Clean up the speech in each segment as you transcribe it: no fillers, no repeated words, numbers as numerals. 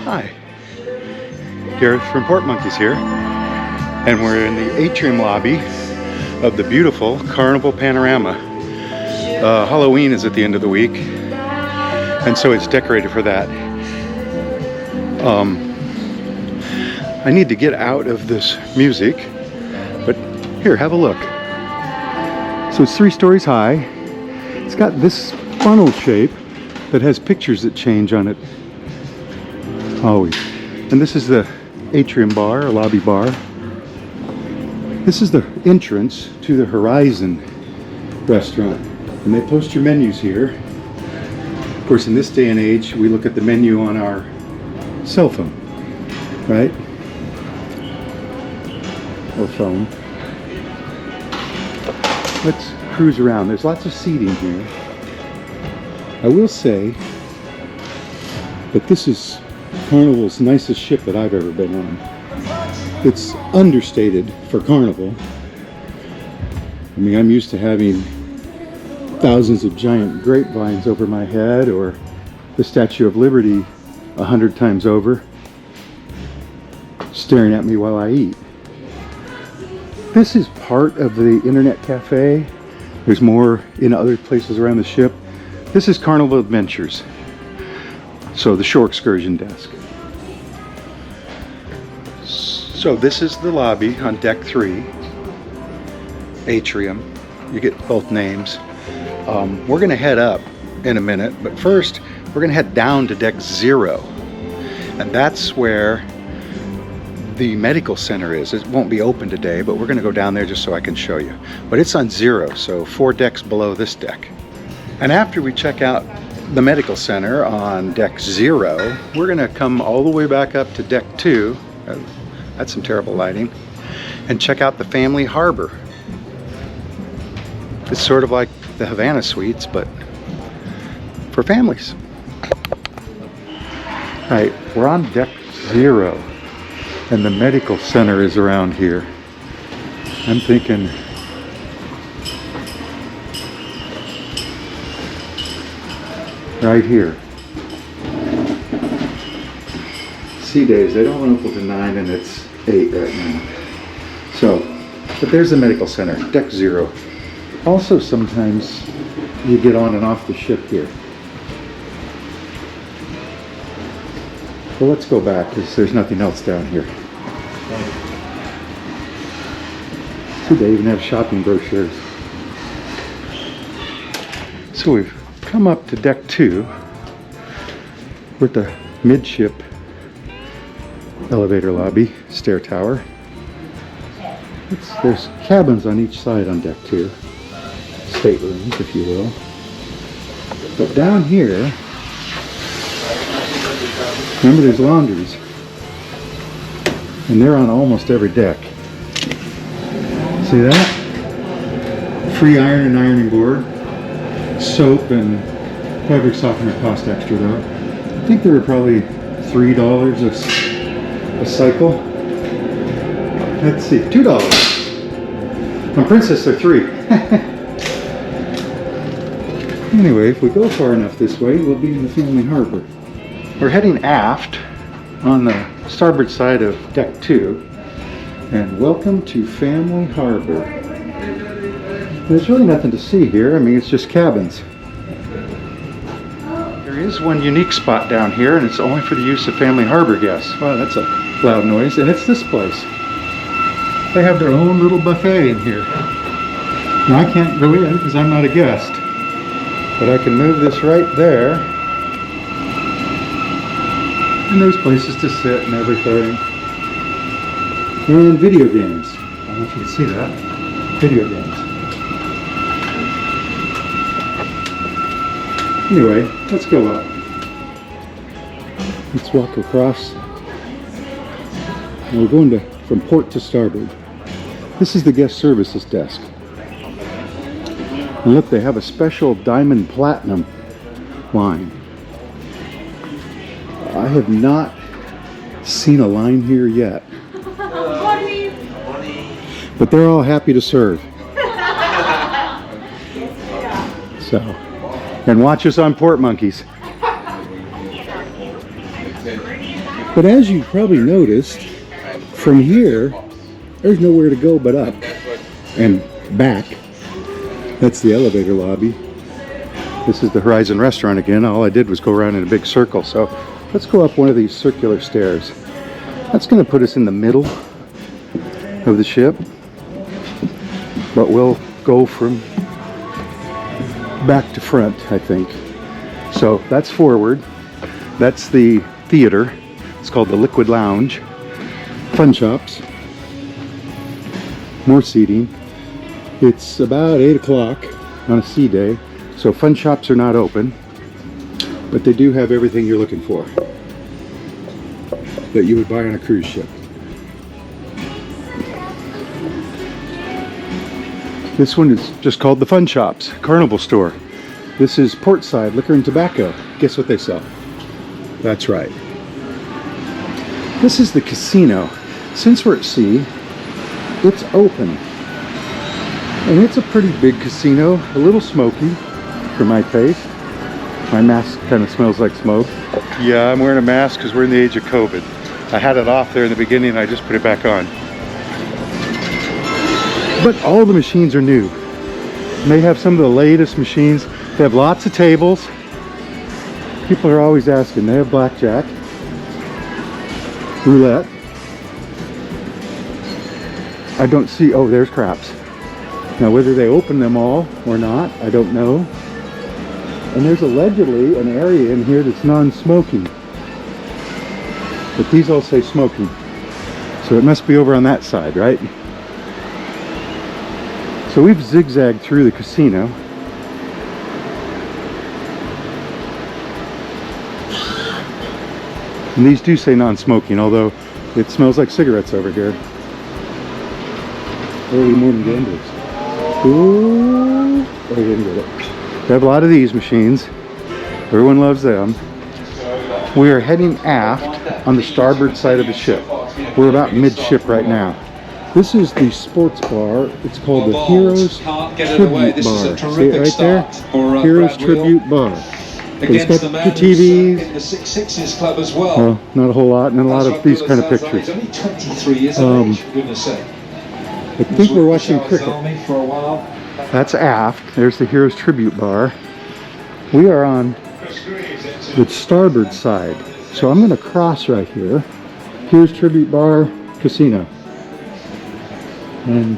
Hi, Gareth from Port Monkeys here, and we're in the atrium lobby of the beautiful Carnival Panorama. Halloween is at the end of the week, and so it's decorated for that. I need to get out of this music, but here, have a look. So it's 3 stories high. It's got this funnel shape that has pictures that change on it always. And this is the atrium bar, or lobby bar. This is the entrance to the Horizon restaurant. And they post your menus here. Of course, in this day and age, we look at the menu on our cell phone, right? Or phone. Let's cruise around. There's lots of seating here. I will say that this is Carnival's nicest ship that I've ever been on. It's understated for Carnival. I mean, I'm used to having thousands of giant grapevines over my head, or the Statue of Liberty 100 times over, staring at me while I eat. This is part of the Internet Cafe. There's more in other places around the ship. This is Carnival Adventures. So the shore excursion desk. So this is the lobby on deck 3. Atrium. You get both names. We're gonna head up in a minute, but first we're gonna head down to deck 0. And that's where the medical center is. It won't be open today, but we're gonna go down there just so I can show you. But it's on 0, so 4 decks below this deck. And after we check out the medical center on deck 0, we're gonna come all the way back up to deck 2. That's some terrible lighting. And check out the family harbor. It's sort of like the Havana Suites, but for families. All right, we're on deck 0, and the medical center is around here. I'm thinking right here. Sea days, they don't run until 9, and it's 8 right now. So, but there's the medical center, deck 0. Also, sometimes you get on and off the ship here. Well, let's go back because there's nothing else down here. See, they even have shopping brochures. So we've come up to deck 2. We're at the midship elevator lobby, stair tower. There's cabins on each side on deck 2. Staterooms, if you will. But down here, remember, there's laundries. And they're on almost every deck. See that? Free iron and ironing board. Soap and fabric softener cost extra though. I think they were probably $3 a cycle. Let's see, $2. On Princess they're $3. Anyway, if we go far enough this way, we'll be in the family harbor. We're heading aft on the starboard side of deck 2, and welcome to Family Harbor. There's really nothing to see here. I mean, it's just cabins. There is one unique spot down here, and it's only for the use of Family Harbor guests. Wow, that's a loud noise, and it's this place. They have their own little buffet in here. Now, I can't go in because I'm not a guest, but I can move this right there. And there's places to sit and everything. And video games. I don't know if you can see that. Video games. Anyway, let's go up. Let's walk across. And we're going from port to starboard. This is the guest services desk. And look, they have a special diamond platinum line. I have not seen a line here yet. But they're all happy to serve. So, and watch us on Port Monkeys. But as you probably noticed, from here, there's nowhere to go but up and back. That's the elevator lobby. This is the Horizon restaurant again. All I did was go around in a big circle. So let's go up one of these circular stairs. That's going to put us in the middle of the ship. But we'll go from back to front, I think. So that's forward. That's the theater. It's called the Liquid Lounge. Fun shops. More seating. It's about 8 o'clock on a sea day, so fun shops are not open, but they do have everything you're looking for that you would buy on a cruise ship. This one is just called the Fun Shops Carnival Store. This is Portside Liquor and Tobacco. Guess what they sell? That's right. This is the casino. Since we're at sea, it's open. And it's a pretty big casino, a little smoky for my taste. My mask kind of smells like smoke. Yeah, I'm wearing a mask because we're in the age of COVID. I had it off there in the beginning and I just put it back on. But all the machines are new. And they have some of the latest machines. They have lots of tables. People are always asking. They have blackjack, roulette. I don't see, oh, there's craps. Now whether they open them all or not, I don't know. And there's allegedly an area in here that's non-smoking. But these all say smoking. So it must be over on that side, right? So we've zigzagged through the casino. And these do say non-smoking, although it smells like cigarettes over here. Early morning gamblers. Ooh, I didn't get it. They have a lot of these machines. Everyone loves them. We are heading aft on the starboard side of the ship. We're about midship right now. This is the sports bar. It's called the Heroes Tribute Bar. See it right there? Heroes Tribute Bar. It's got the TVs. In the 6-6s club as well. Well, not a whole lot, and a lot of these kind of pictures. He's only 23 years of age, for goodness sake. I think we're watching cricket. For a while. That's aft. There's the Heroes Tribute Bar. We are on the starboard side. So I'm going to cross right here. Here's Tribute Bar Casino. And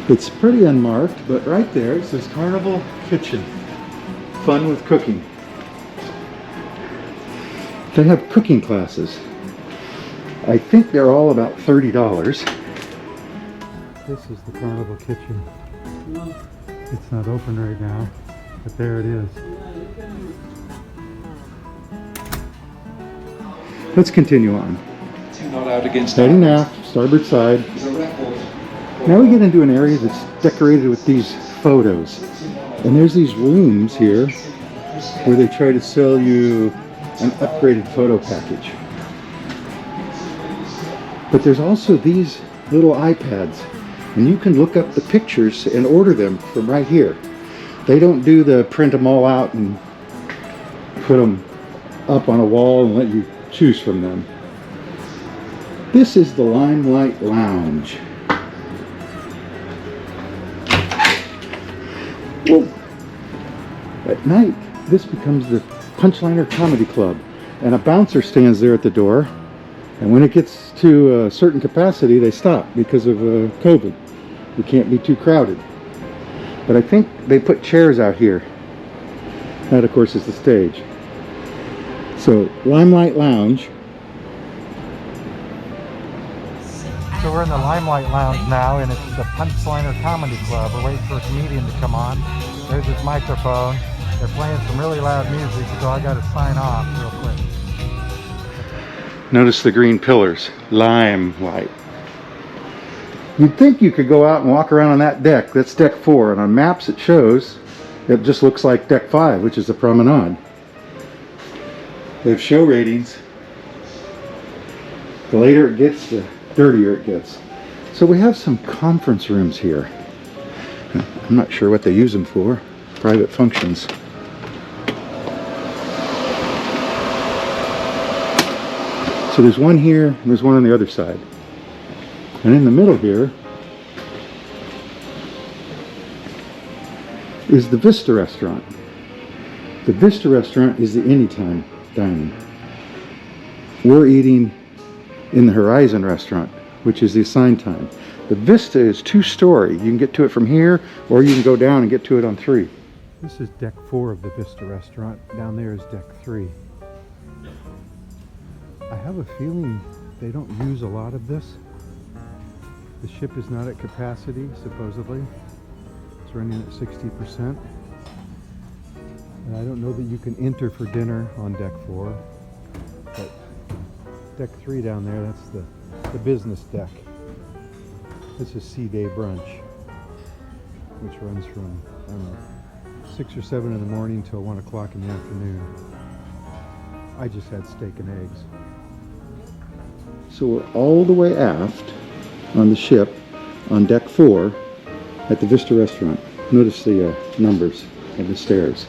it's pretty unmarked, but right there it says Carnival Kitchen. Fun with cooking. They have cooking classes. I think they're all about $30. This is the Carnival Kitchen. It's not open right now, but there it is. Let's continue on. Not out against Heading aft, starboard side. Now we get into an area that's decorated with these photos. And there's these rooms here where they try to sell you an upgraded photo package. But there's also these little iPads, and you can look up the pictures and order them from right here. They don't do the print them all out and put them up on a wall and let you choose from them. This is the Limelight Lounge. Whoa. At night, this becomes the Punchliner Comedy Club, and a bouncer stands there at the door, and when it gets to a certain capacity, they stop because of COVID. We can't be too crowded. But I think they put chairs out here. That, of course, is the stage. So, Limelight Lounge. So we're in the Limelight Lounge now, and it's the Punchliner Comedy Club. We're waiting for a comedian to come on. There's his microphone. They're playing some really loud music, so I got to sign off real quick. Notice the green pillars. Limelight. You'd think you could go out and walk around on that deck. That's deck 4, and on maps it shows it just looks like deck 5, which is the promenade. They have show ratings. The later it gets, the dirtier it gets. So we have some conference rooms here. I'm not sure what they use them for. Private functions. So there's one here and there's one on the other side. And in the middle here is the Vista restaurant. The Vista restaurant is the anytime dining. We're eating in the Horizon restaurant, which is the assigned time. The Vista is 2-story. You can get to it from here, or you can go down and get to it on 3. This is deck 4 of the Vista restaurant. Down there is deck 3. I have a feeling they don't use a lot of this. The ship is not at capacity, supposedly. It's running at 60%. And I don't know that you can enter for dinner on deck 4. But deck 3 down there, that's the business deck. This is Sea Day Brunch, which runs from, I don't know, 6 or 7 in the morning till 1 o'clock in the afternoon. I just had steak and eggs. So we're all the way aft on the ship on deck 4 at the Vista restaurant. Notice the numbers of the stairs.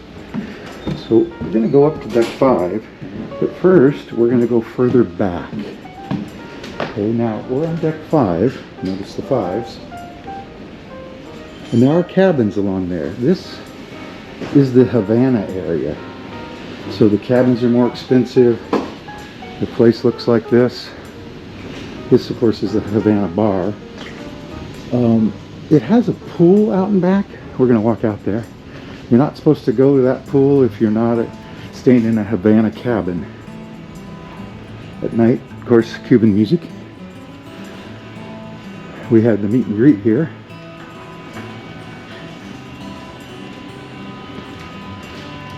So we're going to go up to deck 5, but first we're going to go further back. Okay, now we're on deck 5. Notice the 5s. And there are cabins along there. This is the Havana area. So the cabins are more expensive. The place looks like this. This, of course, is the Havana bar. It has a pool out and back. We're going to walk out there. You're not supposed to go to that pool if you're not staying in a Havana cabin. At night, of course, Cuban music. We had the meet and greet here.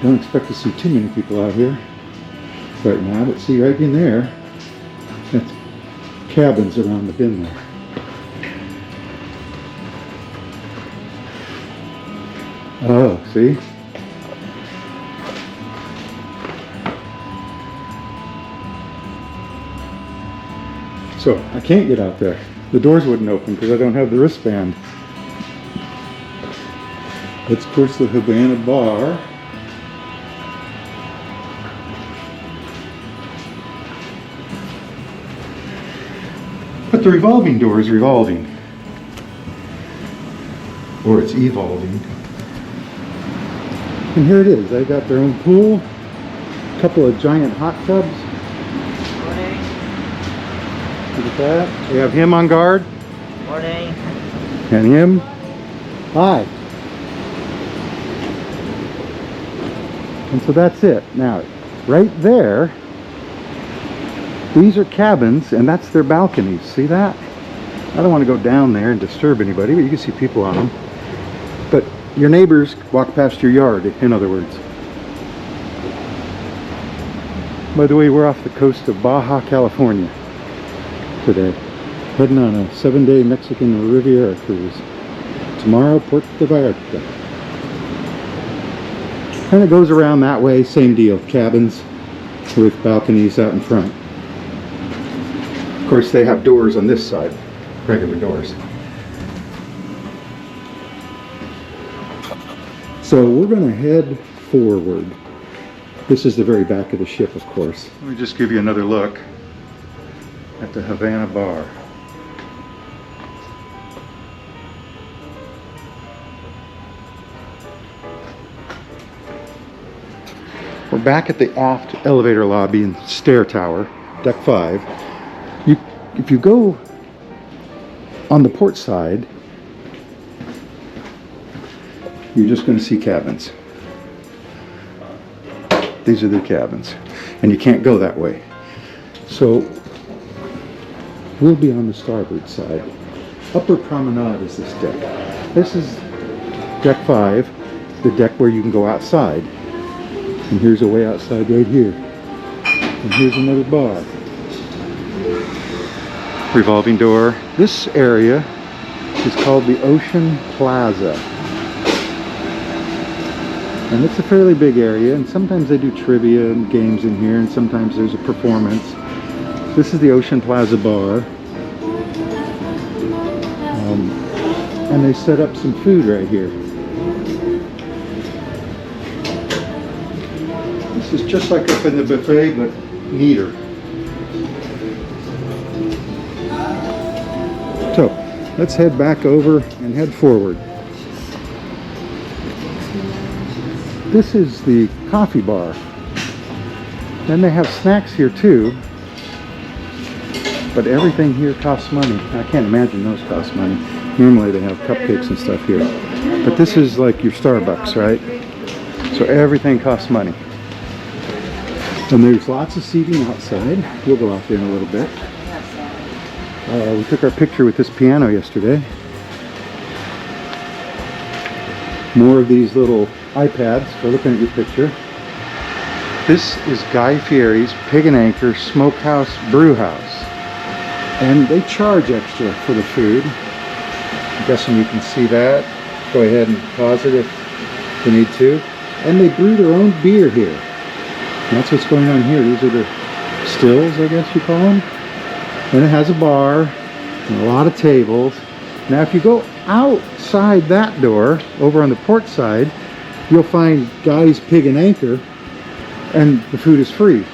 Don't expect to see too many people out here right now, but see right in there, that's cabins around the bend there. Oh, see? So, I can't get out there. The doors wouldn't open because I don't have the wristband. That's, of course, the Havana bar. But the revolving door is revolving. Or it's evolving. And here it is. They got their own pool, a couple of giant hot tubs. Morning. Look at that. We have him on guard. Morning. And him. Hi. And so that's it. Now, right there, these are cabins, and that's their balconies. See that? I don't want to go down there and disturb anybody, but you can see people on them. But your neighbors walk past your yard, in other words. By the way, we're off the coast of Baja California today, heading on a 7-day Mexican Riviera cruise. Tomorrow, Puerto Vallarta. And it goes around that way, same deal, cabins with balconies out in front. Of course, they have doors on this side, regular doors. So we're going to head forward. This is the very back of the ship, of course. Let me just give you another look at the Havana bar. We're back at the aft elevator lobby and stair tower, deck 5. If you go on the port side, you're just going to see cabins. These are the cabins, and you can't go that way. So we'll be on the starboard side. Upper promenade is this deck. This is deck 5, the deck where you can go outside. And here's a way outside right here. And here's another bar. Revolving door. This area is called the Ocean Plaza. And it's a fairly big area, and sometimes they do trivia and games in here, and sometimes there's a performance. This is the Ocean Plaza bar. And they set up some food right here. This is just like up in the buffet, but neater. So let's head back over and head forward. This is the coffee bar. Then they have snacks here too. But everything here costs money. I can't imagine those cost money. Normally they have cupcakes and stuff here. But this is like your Starbucks, right? So everything costs money. And there's lots of seating outside. We'll go out there in a little bit. We took our picture with this piano yesterday. More of these little iPads for looking at your picture. This is Guy Fieri's Pig and Anchor Smokehouse Brewhouse. And they charge extra for the food. I'm guessing you can see that. Go ahead and pause it if you need to. And they brew their own beer here. And that's what's going on here. These are the stills, I guess you call them. And it has a bar and a lot of tables. Now if you go outside that door, over on the port side, you'll find Guy's Pig and Anchor, and the food is free.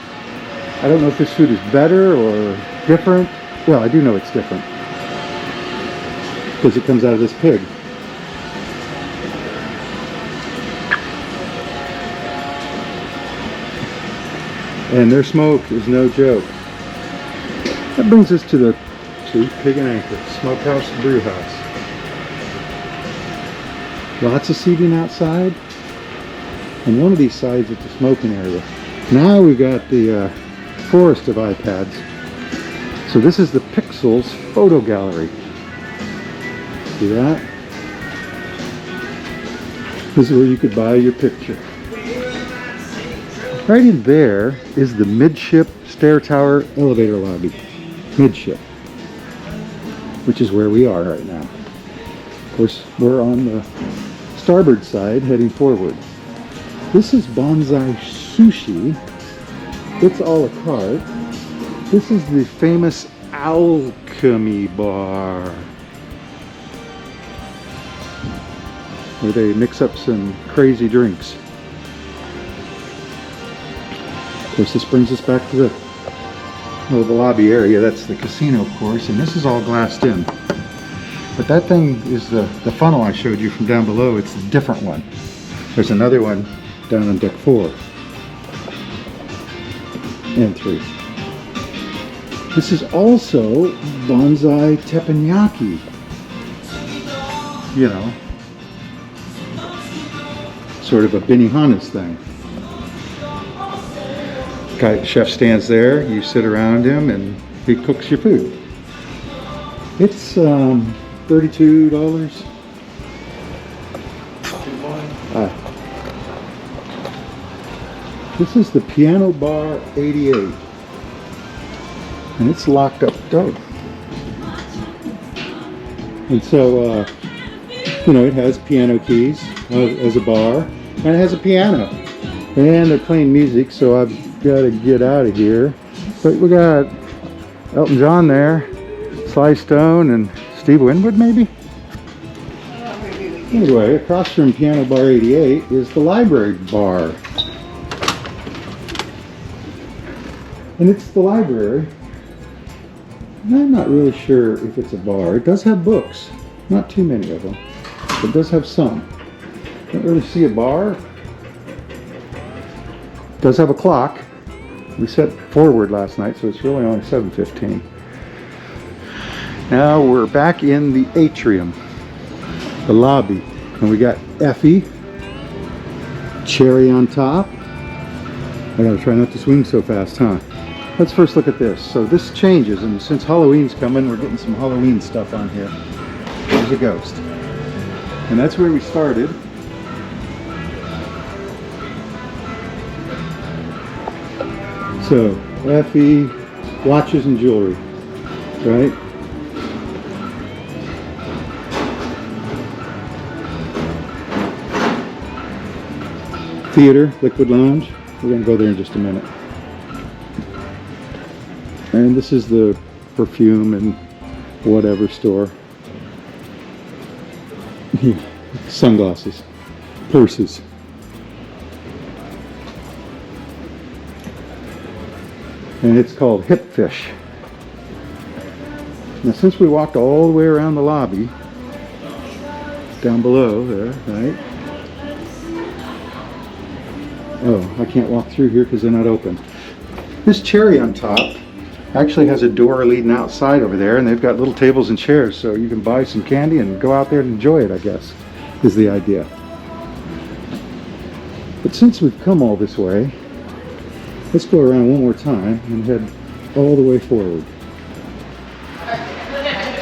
I don't know if this food is better or different. Well, I do know it's different because it comes out of this pig. And their smoke is no joke. That brings us to Pig and Anchor Smokehouse Brewhouse. Lots of seating outside, and one of these sides is the smoking area. Now we've got the forest of iPads. So this is the Pixels photo gallery. See that? This is where you could buy your picture. Right in there is the midship stair tower elevator lobby. Midship. Which is where we are right now. Of course, we're on the starboard side heading forward. This is Bonsai Sushi. It's a la carte. This is the famous Alchemy Bar, where they mix up some crazy drinks. Of course, this brings us back to the lobby area. That's the casino, of course, and this is all glassed in. But that thing is the funnel I showed you from down below. It's a different one. There's another one down on deck 4 and 3. This is also Bonsai Teppanyaki. You know, sort of a Benihana's thing. Chef stands there, you sit around him, and he cooks your food. It's $32. This is the Piano Bar 88. And it's locked up dope. And so, you know, it has piano keys as a bar, and it has a piano. And they're playing music, so I've got to get out of here. But we got Elton John there, Sly Stone, and Steve Winwood, maybe? Anyway, across from Piano Bar 88 is the Library Bar. And it's the library. And I'm not really sure if it's a bar. It does have books. Not too many of them. But it does have some. Don't really see a bar. It does have a clock. We set forward last night, so it's really only 7:15. Now we're back in the atrium, the lobby. And we got Effie, cherry on top. I gotta try not to swing so fast, huh? Let's first look at this. So this changes, and since Halloween's coming, we're getting some Halloween stuff on here. There's a ghost. And that's where we started. So, Effie, watches and jewelry, right? Theater, Liquid Lounge. We're going to go there in just a minute. And this is the perfume and whatever store. Sunglasses, purses. And it's called Hip Fish. Now since we walked all the way around the lobby, down below there, right? Oh, I can't walk through here because they're not open. This cherry on top actually has a door leading outside over there, and they've got little tables and chairs, so you can buy some candy and go out there and enjoy it, I guess, is the idea. But since we've come all this way, let's go around one more time and head all the way forward.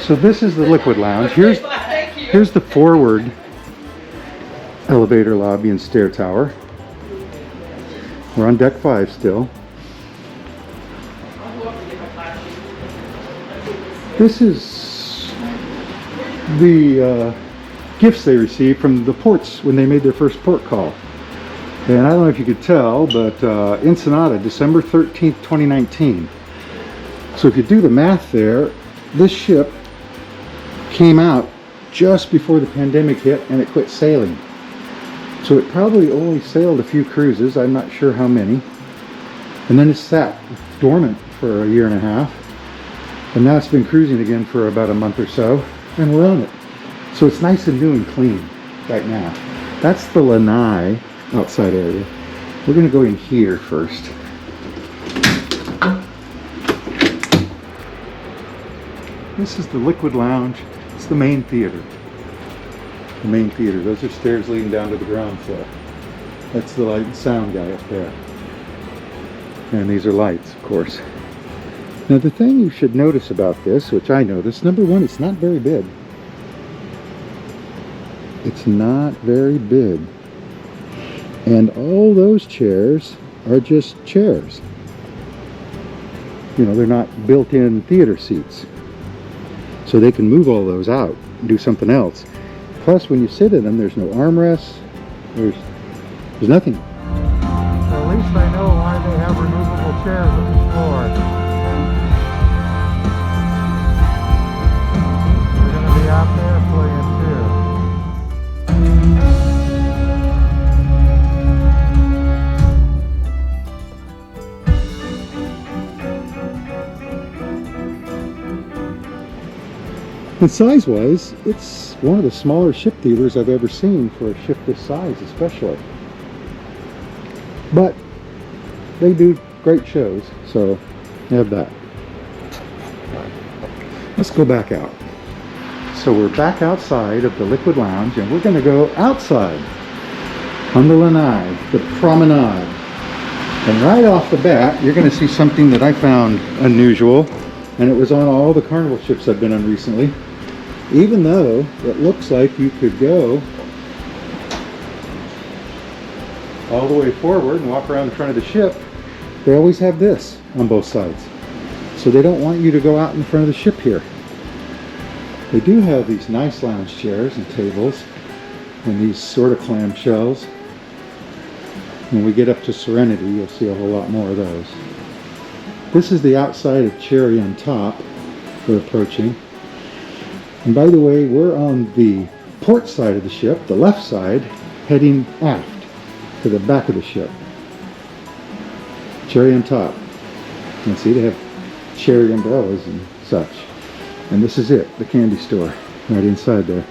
So this is the Liquid Lounge. Here's the forward elevator lobby and stair tower. We're on deck 5 still. This is the gifts they received from the ports when they made their first port call. And I don't know if you could tell, but Ensenada, December 13th, 2019. So if you do the math there, this ship came out just before the pandemic hit and it quit sailing. So it probably only sailed a few cruises, I'm not sure how many. And then it sat dormant for a year and a half. And now it's been cruising again for about a month or so, and we're on it. So it's nice and new and clean right now. That's the lanai outside area. We're gonna go in here first. This is the Liquid Lounge. It's the main theater. The main theater. Those are stairs leading down to the ground floor. That's the light and sound guy up there. And these are lights, of course. Now the thing you should notice about this, which I noticed, number one, it's not very big. It's not very big. And all those chairs are just chairs. You know, they're not built-in theater seats. So they can move all those out and do something else. Plus, when you sit in them, there's no armrests. There's nothing. At least I know why they have removable chairs on the floor. They're going to be out there playing too. And size-wise, it's one of the smaller ship theaters I've ever seen for a ship this size, especially. But they do great shows, so have that. Let's go back out. So we're back outside of the Liquid Lounge, and we're going to go outside on the lanai, the promenade. And right off the bat, you're going to see something that I found unusual, and it was on all the Carnival ships I've been on recently. Even though it looks like you could go all the way forward and walk around in front of the ship, they always have this on both sides. So they don't want you to go out in front of the ship here. They do have these nice lounge chairs and tables and these sort of clamshells. When we get up to Serenity, you'll see a whole lot more of those. This is the outside of Cherry on top we're approaching. And by the way, we're on the port side of the ship, the left side, heading aft to the back of the ship. Cherry on top. You can see they have cherry umbrellas and such. And this is it, the candy store, right inside there.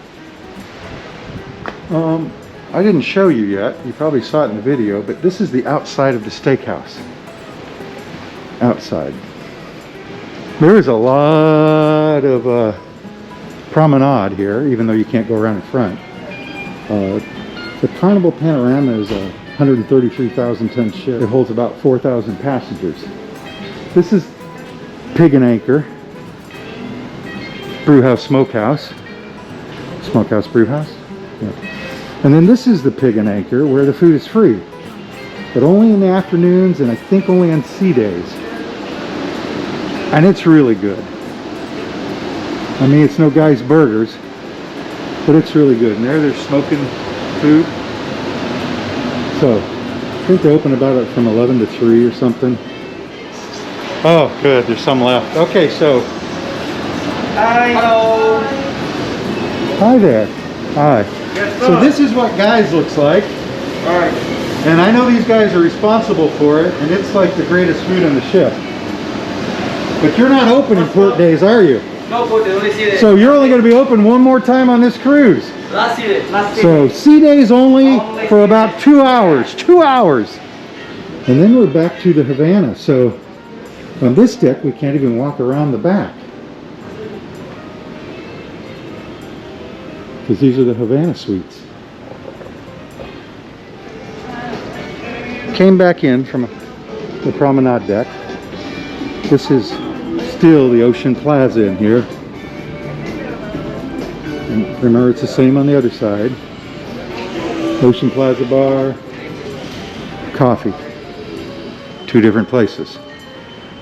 I didn't show you yet, you probably saw it in the video, but this is the outside of the steakhouse. Outside. There is a lot of promenade here, even though you can't go around in front. The Carnival Panorama is a 133,000 ton ship. It holds about 4,000 passengers. This is Pig and Anchor, Brewhouse Smokehouse. Smokehouse Brewhouse? Yeah. And then this is the Pig and Anchor, where the food is free. But only in the afternoons, and I think only on sea days. And it's really good. I mean, it's no Guy's Burgers, but it's really good. And there they're smoking food. So, I think they open about it from 11 to 3 or something. Oh, good. There's some left. Okay, so. Hello. Hi there. Hi. Yes, So this is what Guy's looks like. All right. And I know these guys are responsible for it, and it's like the greatest food on the ship. But you're not open in port days, are you? No photo, only see it. So you're only going to be open one more time on this cruise. Last year, last year. So sea days only for about 2 hours. 2 hours. And then we're back to the Havana. So on this deck, we can't even walk around the back, because these are the Havana suites. Came back in from the promenade deck. This is still the Ocean Plaza in here. And remember, it's the same on the other side. Ocean Plaza bar, coffee. 2 different places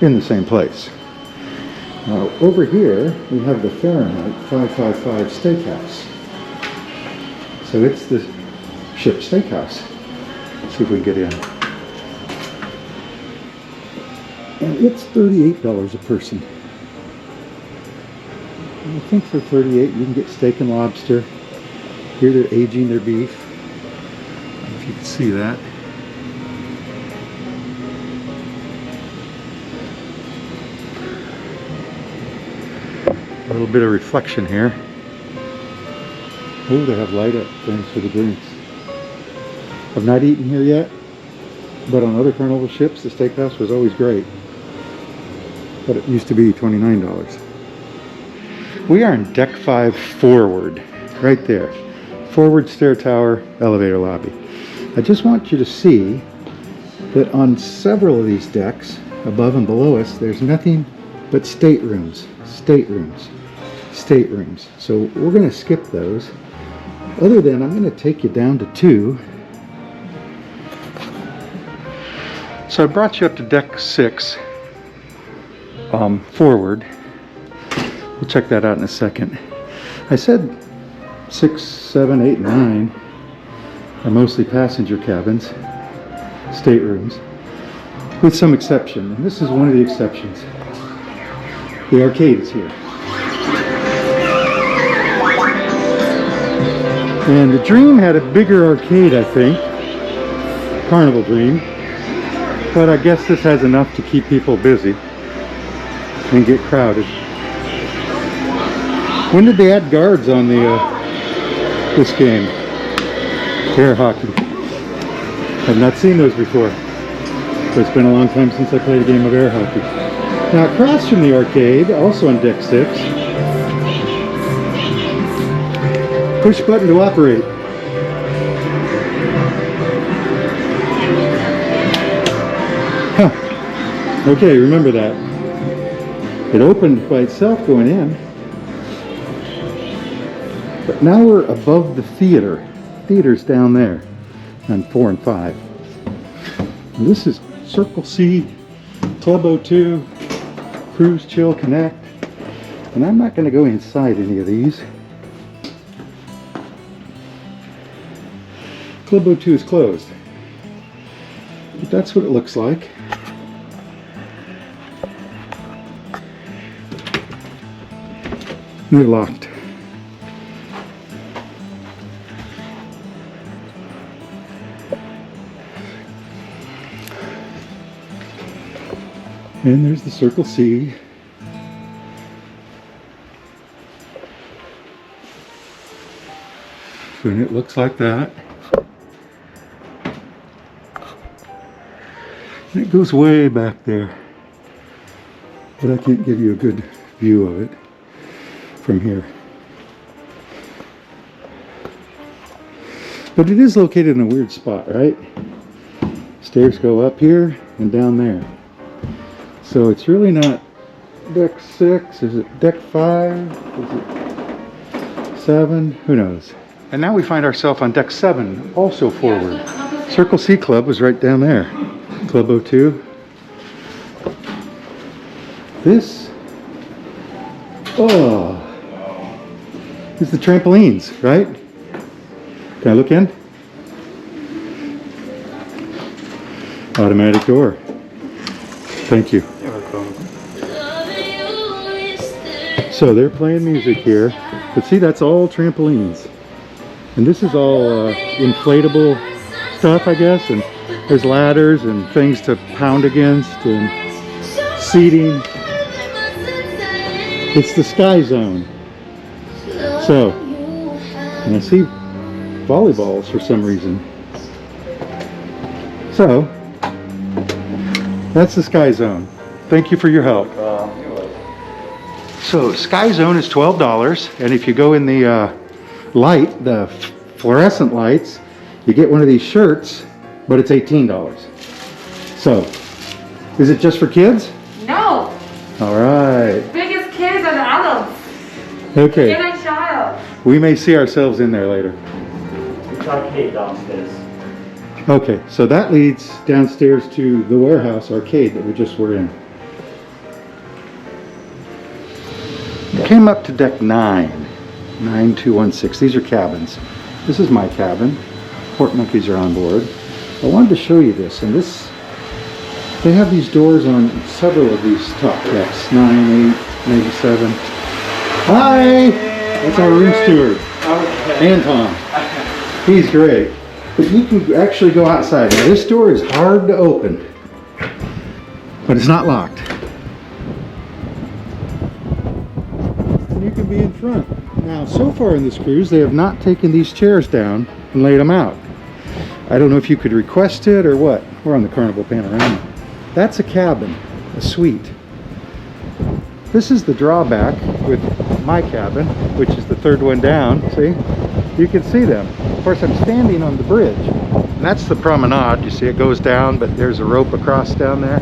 in the same place. Now over here we have the Fahrenheit 555 Steakhouse. So it's the ship steakhouse. Let's see if we can get in. And it's $38 a person. And I think for $38 you can get steak and lobster. Here they're aging their beef. I don't know if you can see that. A little bit of reflection here. Oh, they have light up things for the drinks. I've not eaten here yet, but on other Carnival ships the steakhouse was always great. But it used to be $29. We are in deck 5 forward, right there. Forward stair tower, elevator lobby. I just want you to see that on several of these decks, above and below us, there's nothing but staterooms, staterooms, staterooms. So we're going to skip those. Other than I'm going to take you down to 2. So I brought you up to deck 6, forward. We'll check that out in a second. I said 6, 7, 8, 9 are mostly passenger cabins, staterooms, with some exception, and this is one of the exceptions. The arcade is here. And the Dream had a bigger arcade, I think. Carnival Dream. But I guess this has enough to keep people busy and get crowded. When did they add guards on the this game? Air hockey. I've not seen those before. So it's been a long time since I played a game of air hockey. Now across from the arcade, also on deck 6, push button to operate. Huh. Okay, remember that. It opened by itself going in. But now we're above the theater. Theater's down there on 4 and 5. And this is Circle C, Club O2, Cruise Chill Connect. And I'm not going to go inside any of these. Club O2 is closed. But that's what it looks like. They're locked. And there's the Circle C. And it looks like that. And it goes way back there. But I can't give you a good view of it from here. But it is located in a weird spot, right? Stairs go up here and down there. So it's really not deck 6. Is it deck 5? Is it 7? Who knows? And now we find ourselves on deck 7, also forward. Circle C Club was right down there. Club O2. This, is the trampolines, right? Can I look in? Automatic door. Thank you. So they're playing music here, but see, that's all trampolines. And this is all inflatable stuff, I guess, and there's ladders and things to pound against and seating. It's the Sky Zone. So, and I see volleyballs for some reason. So, that's the Sky Zone. Thank you for your help. So, Sky Zone is $12, and if you go in the light, the fluorescent lights, you get one of these shirts, but it's $18. So, is it just for kids? No, All right. biggest kids and adults. Okay. Even a child. We may see ourselves in there later. It's arcade downstairs. Okay, so that leads downstairs to the warehouse arcade that we just were in. We came up to deck 9216. These are cabins. This is my cabin. Port monkeys are on board. I wanted to show you this, and this, they have these doors on several of these top decks. 9, 8, maybe 7. Hi! That's our room steward, Anton. He's great. But you can actually go outside. Now this door is hard to open, but it's not locked. And you can be in front. Now, so far in this cruise, they have not taken these chairs down and laid them out. I don't know if you could request it or what. We're on the Carnival Panorama. That's a cabin, a suite. This is the drawback with my cabin, which is the third one down. See? You can see them. Of course, I'm standing on the bridge. And that's the promenade. You see it goes down, but there's a rope across down there.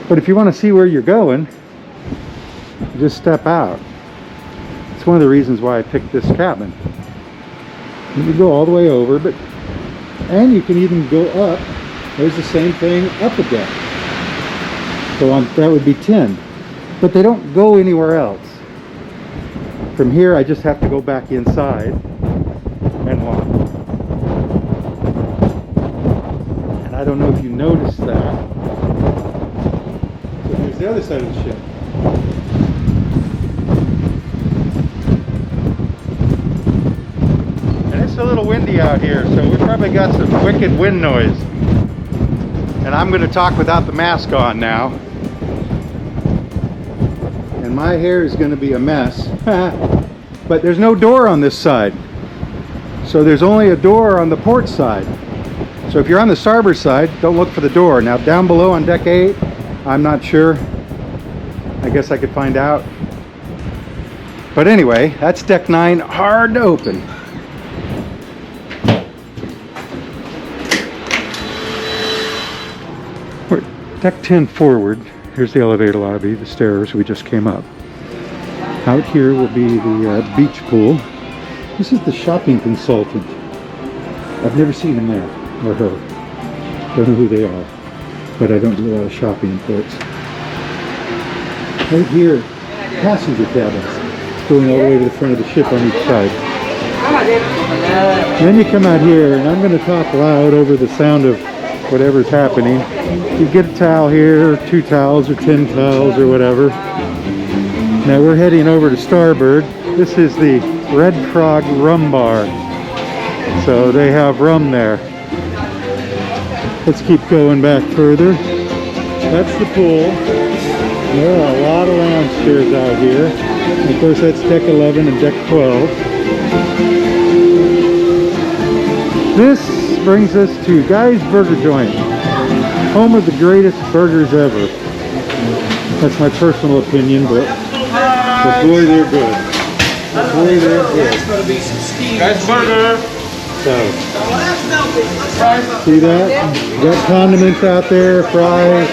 But if you want to see where you're going, you just step out. It's one of the reasons why I picked this cabin. You can go all the way over, and you can even go up. There's the same thing up a deck. So that would be 10. But they don't go anywhere else. From here, I just have to go back inside and walk. And I don't know if you noticed that. So here's the other side of the ship. And it's a little windy out here, so we probably got some wicked wind noise. And I'm going to talk without the mask on now. And my hair is going to be a mess. But there's no door on this side. So there's only a door on the port side. So if you're on the starboard side, don't look for the door. Now down below on deck 8, I'm not sure. I guess I could find out. But anyway, that's deck 9, hard to open. We're deck 10 forward. Here's the elevator lobby, the stairs we just came up. Out here will be the beach pool. This is the shopping consultant. I've never seen him there, or her. Don't know who they are, but I don't do a lot of shopping in ports. Right here, passenger cabins, going all the way to the front of the ship on each side. And then you come out here, and I'm going to talk loud over the sound of whatever's happening. You get a towel here, 2 towels, or 10 towels, or whatever. Now we're heading over to starboard. This is the Red Frog Rum Bar. So they have rum there. Let's keep going back further. That's the pool. There are a lot of lounge chairs out here. And of course that's deck 11 and deck 12. This brings us to Guy's Burger Joint. Home of the greatest burgers ever. That's my personal opinion, but boy, they're good. Boy, they're good. Guys, burger. So, see that? You got condiments out there, fries.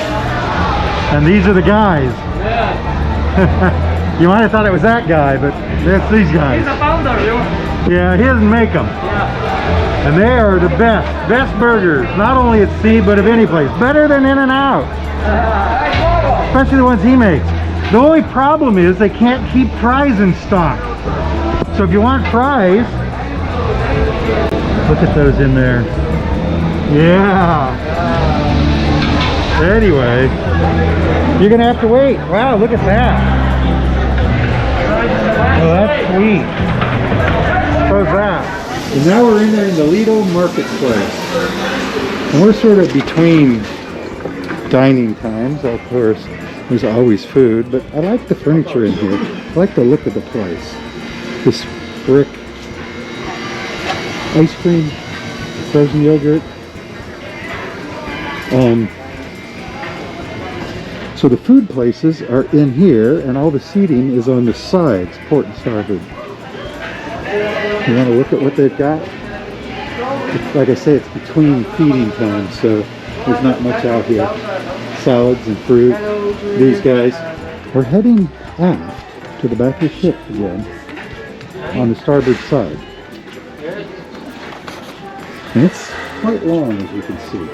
And these are the guys. You might have thought it was that guy, but that's these guys. He's a founder, you. Yeah, he doesn't make them. Yeah. And they are the best burgers, not only at sea, but of any place. Better than In-N-Out. Especially the ones he makes. The only problem is they can't keep fries in stock. So if you want fries, look at those in there. Yeah. Anyway, you're gonna have to wait. Wow, look at that. Oh, that's sweet. How's that? And now we're in there in the Lido Marketplace. And we're sort of between dining times, of course. There's always food, but I like the furniture in here. I like the look of the place. This brick ice cream, frozen yogurt. So the food places are in here, and all the seating is on the sides, port and starboard. You want to look at what they've got? Like I say, it's between feeding times, so there's not much out here. Salads and fruit. These guys. We're heading aft to the back of the ship again, on the starboard side. And it's quite long, as you can see.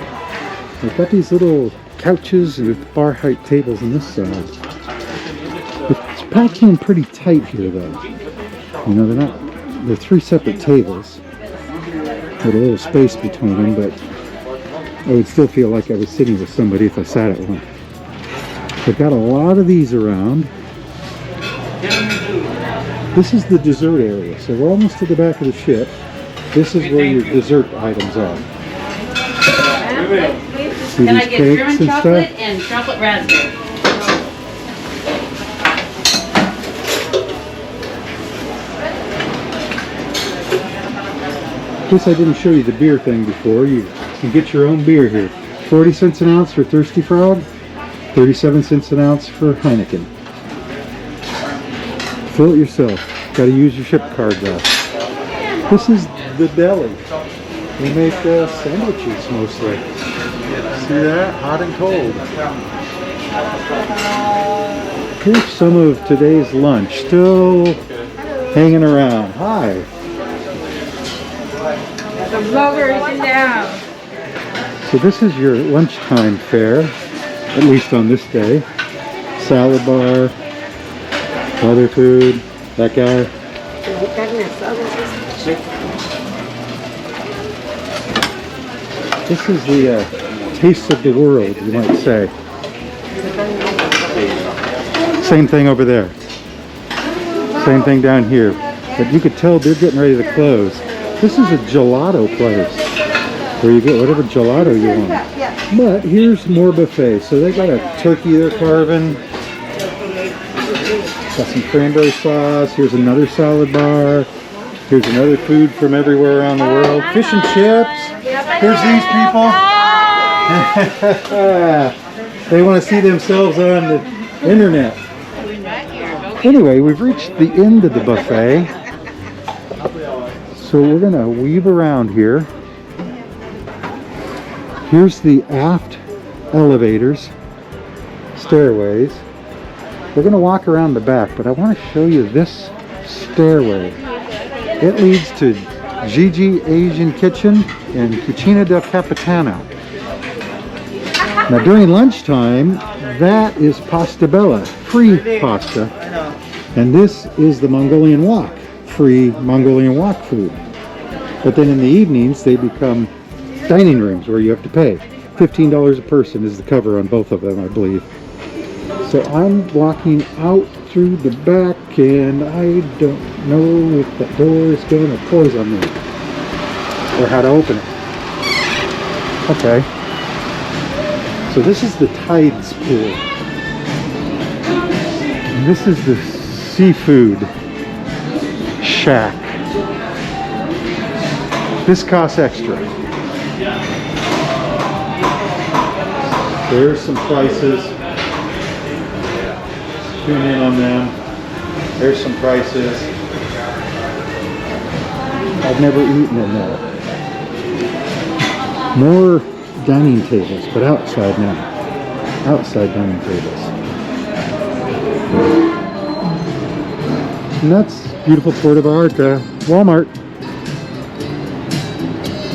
We've got these little couches with bar height tables on this side. It's packed in pretty tight here, though. You know, they're three separate tables with a little space between them, but I would still feel like I was sitting with somebody if I sat at one. They've got a lot of these around. This is the dessert area, so we're almost to the back of the ship. This is where your dessert items are. See Can I these get cakes German and chocolate stuff? and chocolate raspberry? Guess I didn't show you the beer thing before. You can get your own beer here. 40 cents an ounce for Thirsty Frog, 37 cents an ounce for Heineken. Fill it yourself. Got to use your ship card though. This is the deli. We make sandwiches mostly. See that? Hot and cold. Here's some of today's lunch. Still hanging around. Hi. The vlogger is down. So this is your lunchtime fare, at least on this day. Salad bar, other food, that guy. This is the taste of the world, you might say. Same thing over there. Same thing down here. But you could tell they're getting ready to close. This is a gelato place where you get whatever gelato you want. But here's more buffet. So they got a turkey they're carving. Got some cranberry sauce. Here's another salad bar. Here's another food from everywhere around the world. Fish and chips. Here's these people. They want to see themselves on the internet. Anyway, we've reached the end of the buffet. So we're going to weave around here. Here's the aft elevators, stairways. We're going to walk around the back, but I want to show you this stairway. It leads to Gigi Asian Kitchen and Cucina del Capitano. Now during lunchtime, that is pasta bella, free pasta. And this is the Mongolian wok, free Mongolian wok food. But then in the evenings, they become dining rooms where you have to pay. $15 a person is the cover on both of them, I believe. So I'm walking out through the back, and I don't know if that door is going to close on me or how to open it. Okay. So this is the Tides pool. And this is the seafood shack. This costs extra. There's some prices. Tune in on them. There's some prices. I've never eaten in there. More dining tables, but outside now. Outside dining tables. And that's beautiful Puerto Vallarta, Walmart.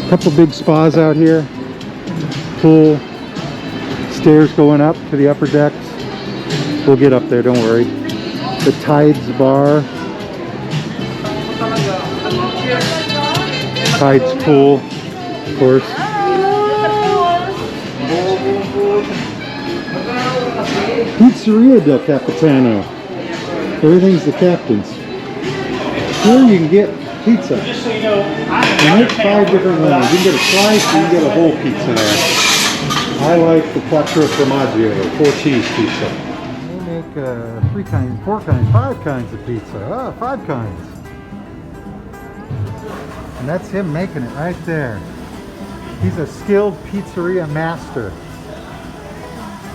A couple big spas out here. Pool. Stairs going up to the upper decks. We'll get up there, don't worry. The Tides bar. Tides pool, of course. Pizzeria del Capitano. Everything's the captain's. Here you can get pizza. And there's 5 different ones. You can get a slice, you can get a whole pizza there. I like the quattro formaggio, 4 cheese pizza. make 3 kinds, 4 kinds, 5 kinds of pizza. Ah, 5 kinds. And that's him making it right there. He's a skilled pizzeria master.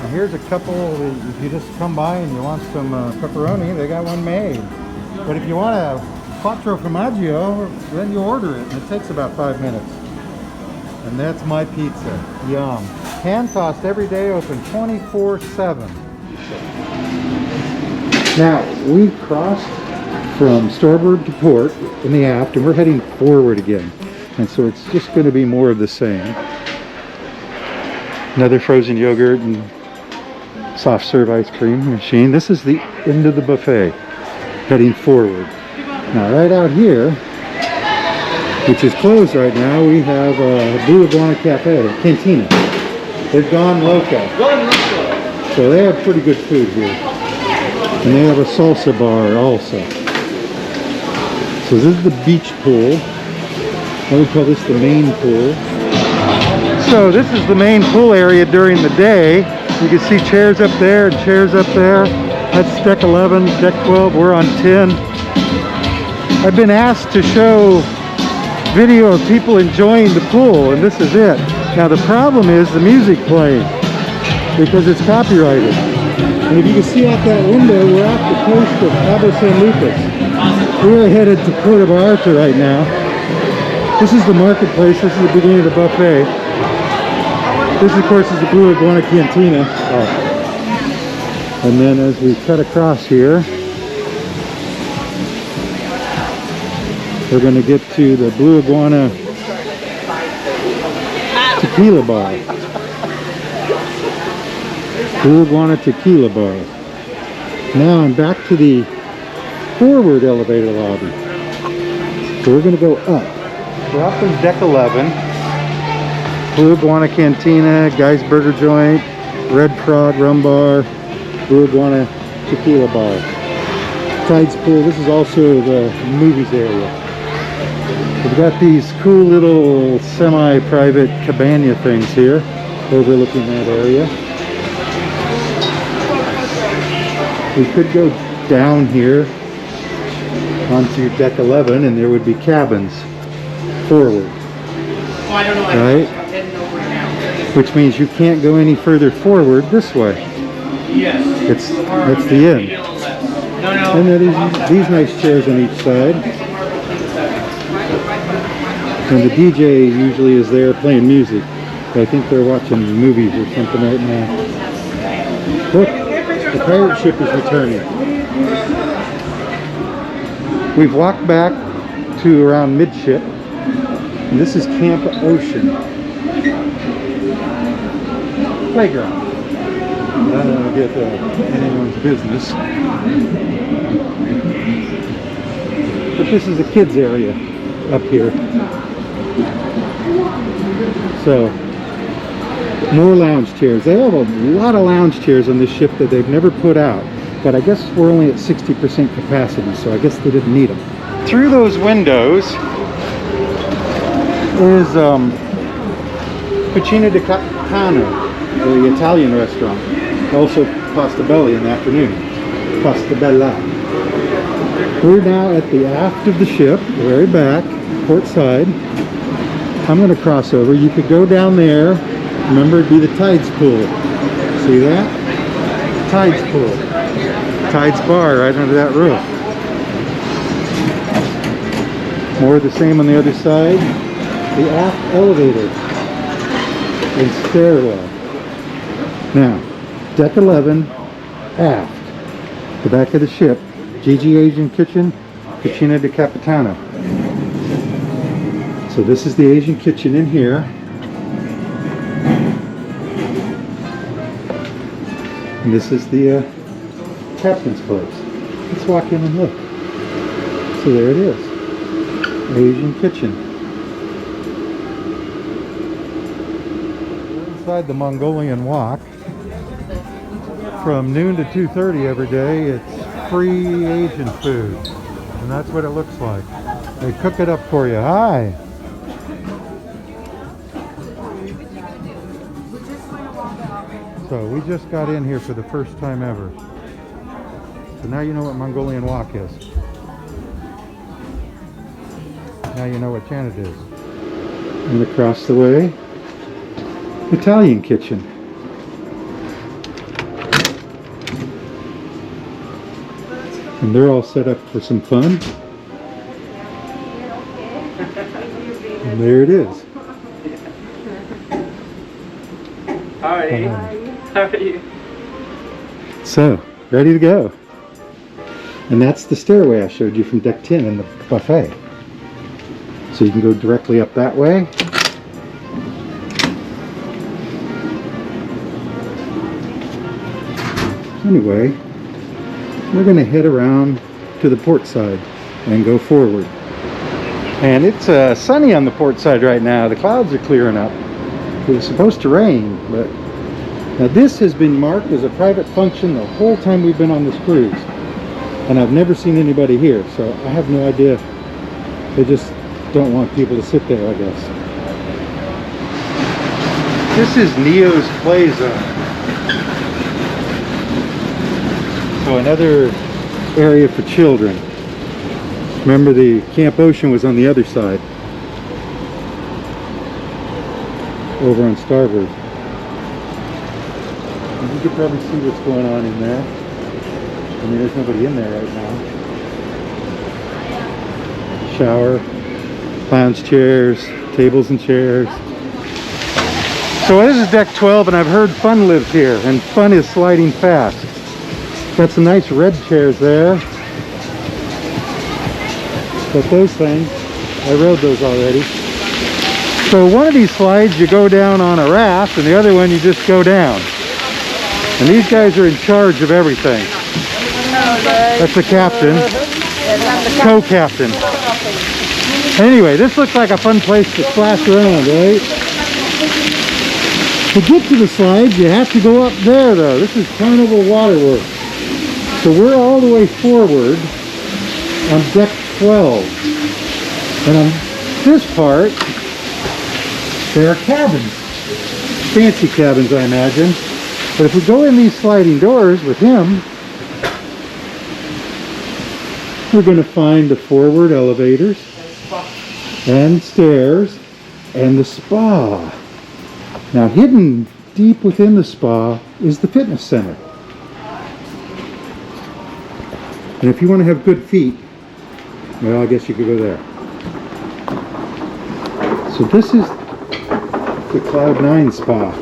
And here's a couple, if you just come by and you want some pepperoni, they got one made. But if you want a quattro formaggio, then you order it, and it takes about 5 minutes. And that's my pizza. Yum. Hand tossed every day, open 24/7. Now, we crossed from starboard to port in the aft, and we're heading forward again. And so it's just going to be more of the same. Another frozen yogurt and soft serve ice cream machine. This is the end of the buffet, heading forward. Now, right out here, which is closed right now, we have Blue Iguana Cafe, Cantina. They've gone loco. So they have pretty good food here. And they have a salsa bar also. So this is the beach pool. I would call this the main pool. So this is the main pool area during the day. You can see chairs up there and chairs up there. That's deck 11, deck 12, we're on 10. I've been asked to show video of people enjoying the pool, and this is it. Now the problem is the music playing because it's copyrighted. And if you can see out that window, we're off the coast of Cabo San Lucas. We are headed to Puerto Vallarta right now. This is the marketplace. This is the beginning of the buffet. This, of course, is the Blue Iguana Cantina. And then as we cut across here, we're going to get to the Blue Iguana Tequila Bar. Blue Iguana Tequila Bar. Now I'm back to the forward elevator lobby. So we're going to go up. We're up in deck 11. Blue Iguana Cantina, Guy's Burger Joint, Red Frog Rum Bar, Blue Iguana Tequila Bar. Tides Pool. This is also the movies area. We've got these cool little semi-private cabana things here overlooking that area. We could go down here onto deck 11 and there would be cabins forward. Right? Which means you can't go any further forward this way. It's the end. And there are these nice chairs on each side. And the DJ usually is there playing music. I think they're watching movies or something right now. Look, the pirate ship is returning. We've walked back to around midship. And this is Camp Ocean. Playground. I don't want to get anyone's business. But this is a kids area up here. So, more lounge chairs. They have a lot of lounge chairs on this ship that they've never put out. But I guess we're only at 60% capacity, so I guess they didn't need them. Through those windows is Cucina di Capitano, the Italian restaurant. Also Pasta Bella in the afternoon. Pasta Bella. We're now at the aft of the ship, very back, port side. I'm going to cross over. You could go down there. Remember, it'd be the Tides Pool. See that? Tides Pool. Tides Bar right under that roof. More of the same on the other side. The aft elevator and stairwell. Now, deck 11, aft. The back of the ship. GG Asian Kitchen, Cucina di Capitano. So this is the Asian kitchen in here. And this is the captain's place. Let's walk in and look. So there it is. Asian kitchen. We're inside the Mongolian Wok. From noon to 2:30 every day, it's free Asian food. And that's what it looks like. They cook it up for you. Hi! So we just got in here for the first time ever. So now you know what Mongolian wok is. Now you know what Janet is. And across the way, Italian kitchen. And they're all set up for some fun. And there it is. Hi. How are you? So, ready to go. And that's the stairway I showed you from deck 10 in the buffet. So you can go directly up that way. Anyway, we're going to head around to the port side and go forward. And it's sunny on the port side right now. The clouds are clearing up. It was supposed to rain, but now this has been marked as a private function the whole time we've been on this cruise. And I've never seen anybody here, so I have no idea. They just don't want people to sit there, I guess. This is Neo's play zone. So another area for children. Remember, the Camp Ocean was on the other side, over on starboard. And you can probably see what's going on in there. I mean, there's nobody in there right now. Shower, lounge chairs, tables and chairs. So this is deck 12, and I've heard Fun lives here, and Fun is sliding fast. Got some nice red chairs there. But those things, I rode those already. So one of these slides you go down on a raft, and the other one you just go down. And these guys are in charge of everything. That's the captain, co-captain. Anyway, this looks like a fun place to splash around, right? To get to the slides, you have to go up there, though. This is Carnival Waterworks. So we're all the way forward on deck 12. And on this part, there are cabins. Fancy cabins, I imagine. But if we go in these sliding doors with him, we're going to find the forward elevators and stairs and the spa. Now, hidden deep within the spa is the fitness center. And if you want to have good feet, well, I guess you could go there. So this is the Cloud 9 spa.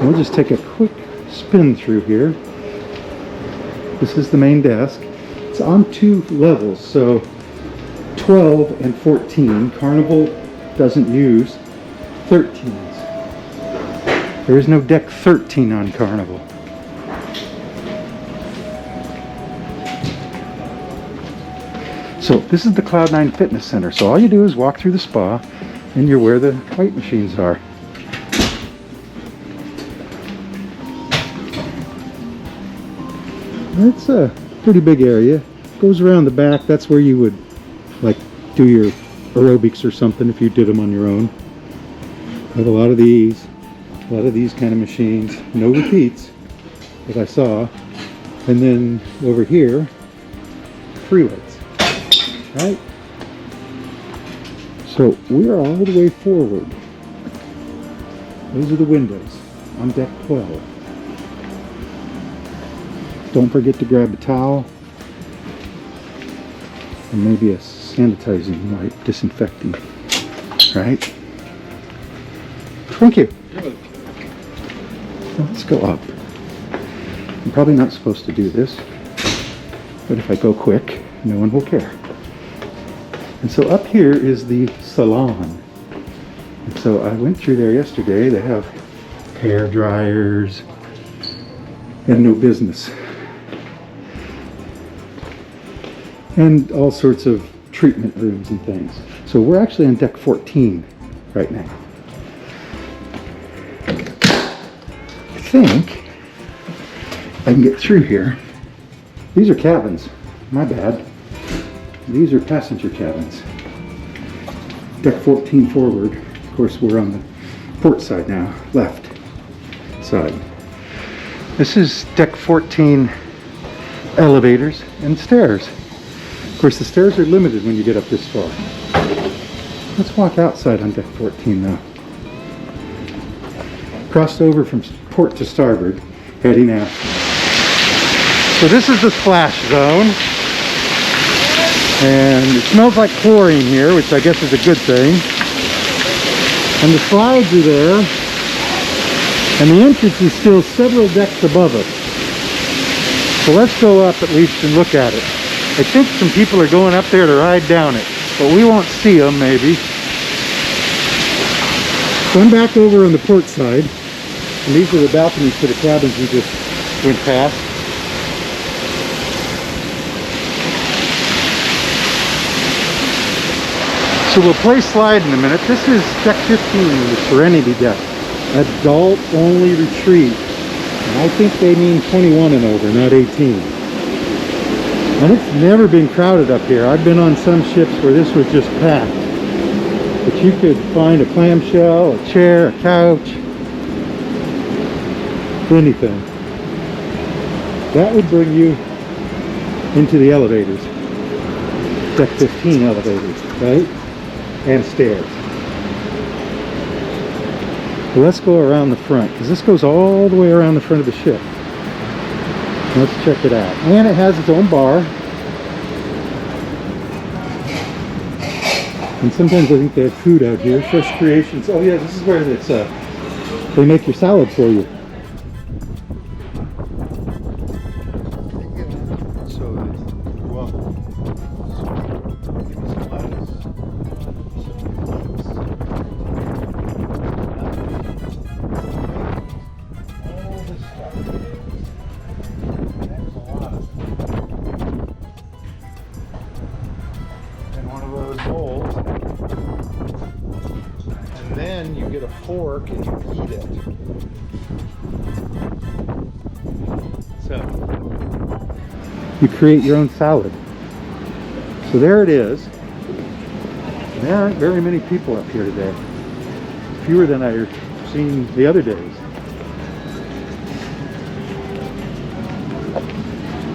We'll just take a quick spin through here. This is the main desk. It's on 2 levels, so 12 and 14. Carnival doesn't use 13s. There is no deck 13 on Carnival. So this is the Cloud 9 Fitness Center. So all you do is walk through the spa and you're where the weight machines are. It's a pretty big area. Goes around the back. That's where you would like do your aerobics or something if you did them on your own. Have a lot of these kind of machines. No repeats that I saw. And then over here, free weights. Right? So we're all the way forward. Those are the windows on deck 12. Don't forget to grab a towel and maybe a sanitizing wipe, disinfecting. Right? Thank you. Well, let's go up. I'm probably not supposed to do this, but if I go quick, no one will care. And so up here is the salon. And so I went through there yesterday. They have hair dryers and no business. And all sorts of treatment rooms and things. So we're actually on deck 14 right now. I think I can get through here. These are cabins. My bad. These are passenger cabins. Deck 14 forward. Of course, we're on the port side now, left side. This is deck 14 elevators and stairs. Of course, the stairs are limited when you get up this far. Let's walk outside on deck 14 now. Crossed over from port to starboard, heading out. So this is the splash zone. And it smells like chlorine here, which I guess is a good thing. And the slides are there. And the entrance is still several decks above us. So let's go up at least and look at it. I think some people are going up there to ride down it, but we won't see them maybe. So I'm back over on the port side, and these are the balconies to the cabins we just went past. So we'll play slide in a minute. This is deck 15, the Serenity deck. Adult only retreat. And I think they mean 21 and over, not 18. And it's never been crowded up here. I've been on some ships where this was just packed. But you could find a clamshell, a chair, a couch, anything. That would bring you into the elevators. Deck 15 elevators, right? And stairs. Well, let's go around the front, because this goes all the way around the front of the ship. Let's check it out. And it has its own bar. And sometimes I think they have food out here. Fresh Creations. Oh yeah, this is where it's they make your salad for you. So, well, give me some lettuce. All this stuff. There's a lot of it. And one of those bowls. And then you get a fork and you eat it. So, you create your own salad. So there it is. There aren't very many people up here today. Fewer than I've seen the other days.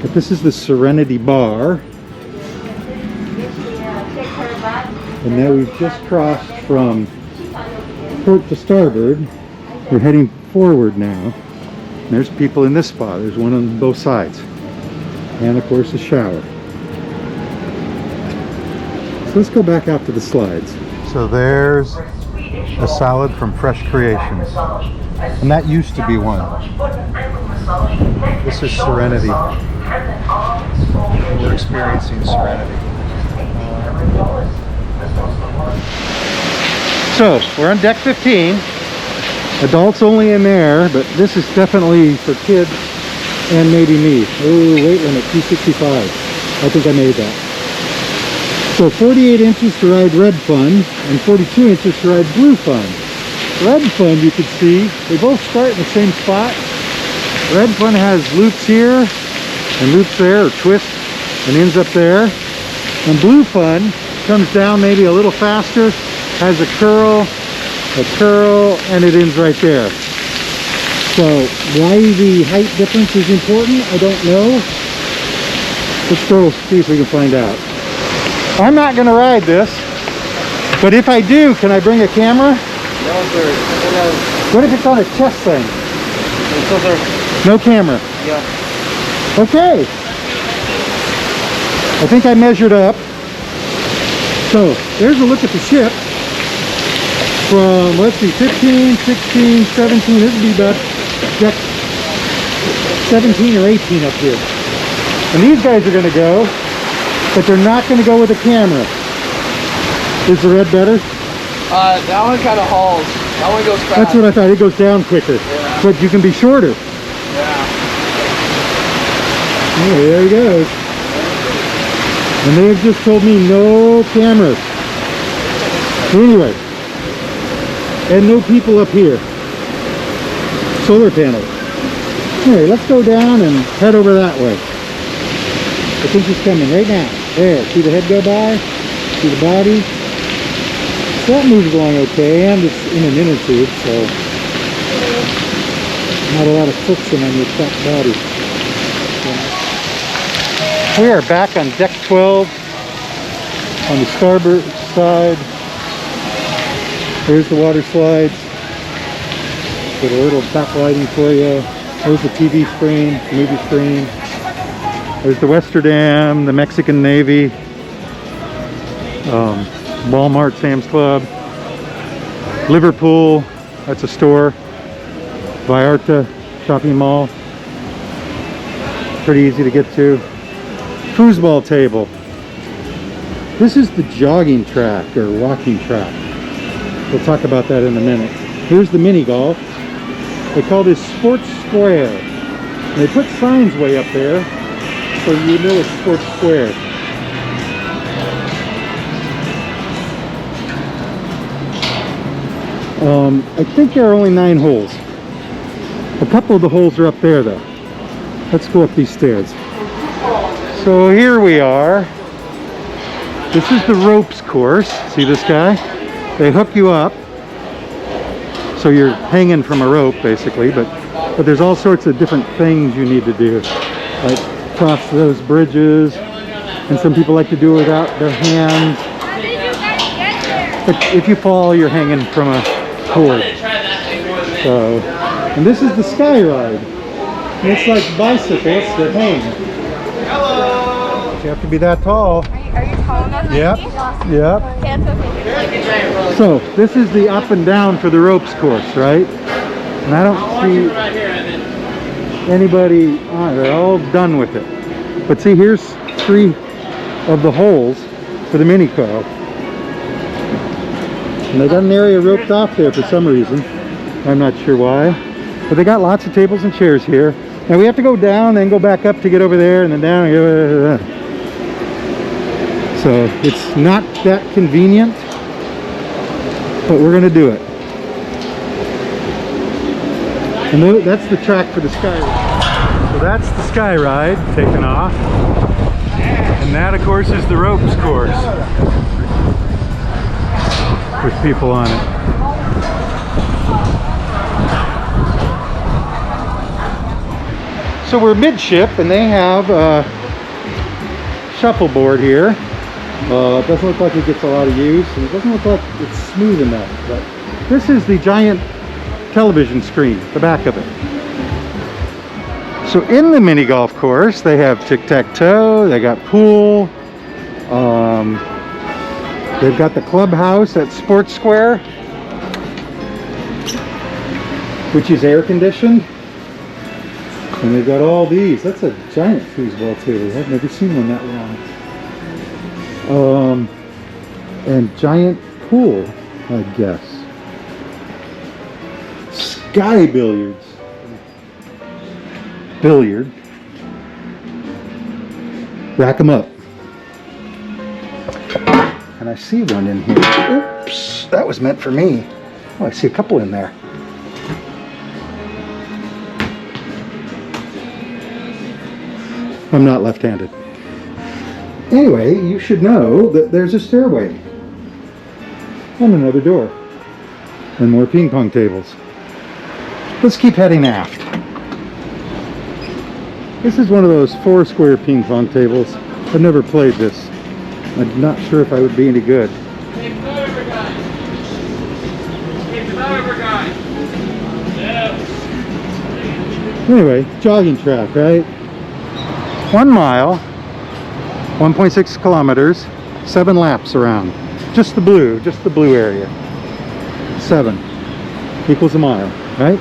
But this is the Serenity Bar. And now we've just crossed from port to starboard. We're heading forward now. And there's people in this spa. There's one on both sides. And of course a shower. So let's go back out to the slides. So there's a salad from Fresh Creations. And that used to be one. This is Serenity. We're experiencing Serenity. So, we're on deck 15. Adults only in there, but this is definitely for kids and maybe me. Oh, weight limit 265. I think I made that. So 48 inches to ride Red Fun and 42 inches to ride Blue Fun. Red Fun, you can see, they both start in the same spot. Red Fun has loops here and loops there, or twists, and ends up there. And Blue Fun comes down maybe a little faster, has a curl, and it ends right there. So why the height difference is important, I don't know. Let's go see if we can find out. I'm not going to ride this, but if I do, can I bring a camera? No, sir. What if it's on a chest thing? No, sir. No camera? Yeah. Okay. I think I measured up. So there's a look at the ship from, let's see, 15, 16, 17. This would be about deck 17 or 18 up here. And these guys are going to go, but they're not going to go with a camera. Is the red better? That one kind of hauls. That one goes fast. That's what I thought. It goes down quicker. Yeah. But you can be shorter. Yeah. Oh, there he goes. And they have just told me no cameras. Anyway. And no people up here. Solar panels. Anyway, let's go down and head over that way. I think he's coming right now. There, see the head go by? See the body? So that moves along okay, and it's in an inner tube, so not a lot of friction on your top body. We are back on deck 12 on the starboard side. There's the water slides. Got a little backlighting for you. There's the TV screen, movie screen. There's the Westerdam, the Mexican Navy, Walmart, Sam's Club, Liverpool, that's a store, Vallarta shopping mall, pretty easy to get to. Foosball table. This is the jogging track or walking track. We'll talk about that in a minute. Here's the mini golf. They call this Sports Square. And they put signs way up there so you know it's Sports Square. I think there are only 9 holes. A couple of the holes are up there though. Let's go up these stairs. So here we are. This is the ropes course. See this guy? They hook you up. So you're hanging from a rope basically, but there's all sorts of different things you need to do. Like cross those bridges, and some people like to do it without their hands. How did you guys get there? But if you fall, you're hanging from a cord. So, and this is the sky ride. And it's like bicycles that hang. Hello! You have to be that tall. Are you tall enough? Yep. Yep. Okay. So this is the up and down for the ropes course, right? And I don't see anybody on it. They're all done with it. But see, here's 3 of the holes for the mini co. And they got an area roped off there for some reason. I'm not sure why. But they got lots of tables and chairs here. Now we have to go down, then go back up to get over there, and then down and go. So it's not that convenient, but we're going to do it. And that's the track for the sky ride. So that's the sky ride taking off. And that, of course, is the ropes course with people on it. So we're midship, and they have a shuffleboard here. It doesn't look like it gets a lot of use, and it doesn't look like it's smooth enough. But this is the giant television screen, the back of it. So in the mini golf course, they have tic-tac-toe, they got pool, they've got the clubhouse at Sports Square, which is air conditioned. And they've got all these. That's a giant foosball table. I've never seen one that long. And giant pool, I guess. Sky billiards. Billiard. Rack 'em up. And I see one in here. Oops, that was meant for me. Oh, I see a couple in there. I'm not left-handed. Anyway, you should know that there's a stairway and another door and more ping pong tables. Let's keep heading aft. This is one of those 4-square ping pong tables. I've never played this. I'm not sure if I would be any good. Anyway, jogging track, right? 1 mile, 1.6 kilometers, 7 laps around. Just the blue area. 7 equals a mile, right?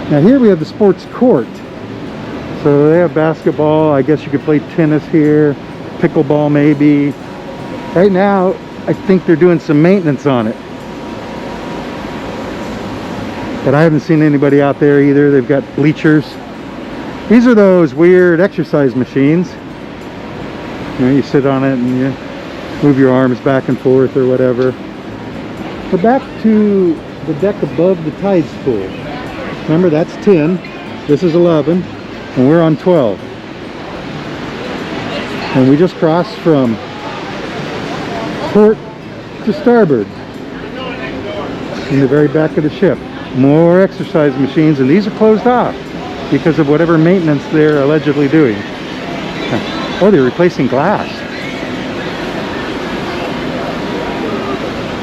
Now here we have the sports court. So they have basketball. I guess you could play tennis here, pickleball maybe. Right now, I think they're doing some maintenance on it. But I haven't seen anybody out there either. They've got bleachers. These are those weird exercise machines. You know, you sit on it and you move your arms back and forth or whatever. We're back to the deck above the tides pool. Remember, that's 10. This is 11. And we're on 12. And we just crossed from port to starboard in the very back of the ship. More exercise machines, and these are closed off because of whatever maintenance they're allegedly doing. Oh, they're replacing glass.